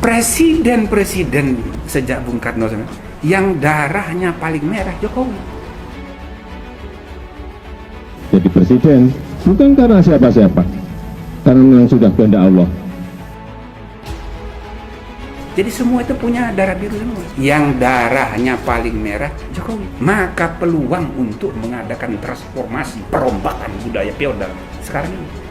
Presiden-presiden sejak Bung Karno yang darahnya paling merah Jokowi. Jadi presiden bukan karena siapa-siapa, karena memang sudah kehendak Allah. Jadi semua itu punya darah biru semua. Yang darahnya paling merah Jokowi. Maka peluang untuk mengadakan transformasi, perombakan budaya feodal sekarang ini.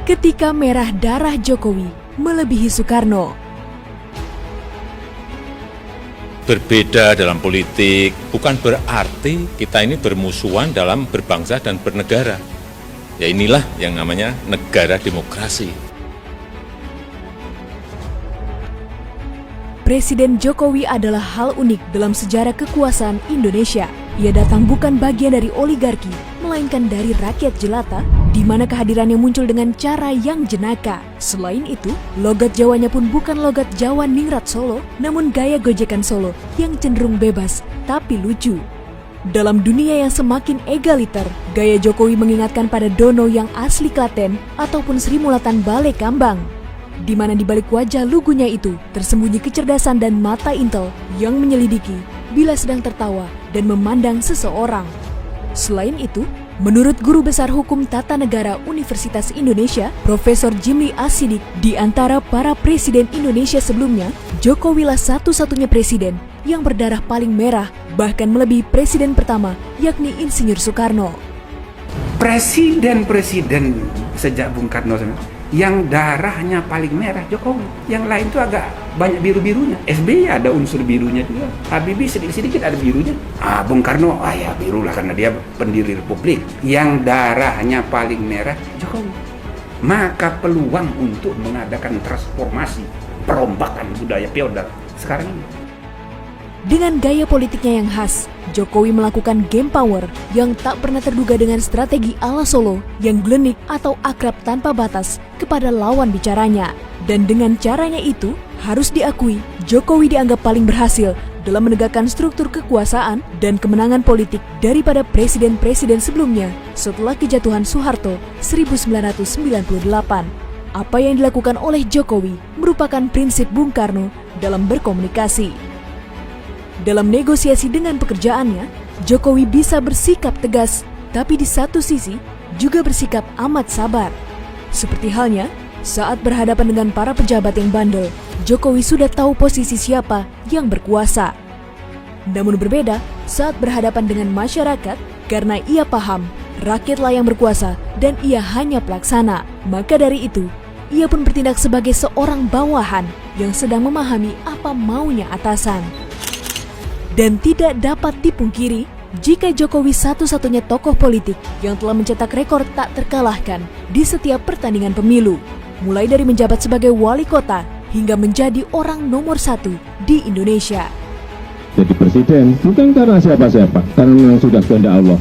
Ketika merah darah Jokowi melebihi Soekarno. Berbeda dalam politik bukan berarti kita ini bermusuhan dalam berbangsa dan bernegara. Ya inilah yang namanya negara demokrasi. Presiden Jokowi adalah hal unik dalam sejarah kekuasaan Indonesia. Ia datang bukan bagian dari oligarki, melainkan dari rakyat jelata, di mana kehadirannya muncul dengan cara yang jenaka. Selain itu, logat Jawanya pun bukan logat Jawa Ningrat Solo, namun gaya gojekan Solo yang cenderung bebas, tapi lucu. Dalam dunia yang semakin egaliter, gaya Jokowi mengingatkan pada Dono yang asli Klaten ataupun Sri Mulatan Balai Kambang, di mana di balik wajah lugunya itu tersembunyi kecerdasan dan mata intel yang menyelidiki bila sedang tertawa dan memandang seseorang. Selain itu, menurut Guru Besar Hukum Tata Negara Universitas Indonesia, Profesor Jimli Asidik, di antara para presiden Indonesia sebelumnya, Jokowilah satu-satunya presiden yang berdarah paling merah, bahkan melebihi presiden pertama, yakni Insinyur Soekarno. Presiden-presiden sejak Bung Karno yang darahnya paling merah Jokowi. Yang lain itu agak banyak biru-birunya. SBY ada unsur birunya juga. Habibie sedikit-sedikit ada birunya. Bung Karno, ya biru lah karena dia pendiri Republik. Yang darahnya paling merah Jokowi. Maka peluang untuk mengadakan transformasi, perombakan budaya feodal sekarang ini. Dengan gaya politiknya yang khas, Jokowi melakukan game power yang tak pernah terduga dengan strategi ala Solo yang glenik atau akrab tanpa batas kepada lawan bicaranya. Dan dengan caranya itu, harus diakui Jokowi dianggap paling berhasil dalam menegakkan struktur kekuasaan dan kemenangan politik daripada presiden-presiden sebelumnya setelah kejatuhan Soeharto 1998. Apa yang dilakukan oleh Jokowi merupakan prinsip Bung Karno dalam berkomunikasi. Dalam negosiasi dengan pekerjaannya, Jokowi bisa bersikap tegas, tapi di satu sisi juga bersikap amat sabar. Seperti halnya saat berhadapan dengan para pejabat yang bandel, Jokowi sudah tahu posisi siapa yang berkuasa. Namun berbeda saat berhadapan dengan masyarakat, karena ia paham rakyatlah yang berkuasa dan ia hanya pelaksana. Maka dari itu, ia pun bertindak sebagai seorang bawahan yang sedang memahami apa maunya atasan. Dan tidak dapat dipungkiri jika Jokowi satu-satunya tokoh politik yang telah mencetak rekor tak terkalahkan di setiap pertandingan pemilu, mulai dari menjabat sebagai wali kota hingga menjadi orang nomor 1 di Indonesia. Jadi presiden bukan karena siapa-siapa, karena memang sudah kehendak Allah.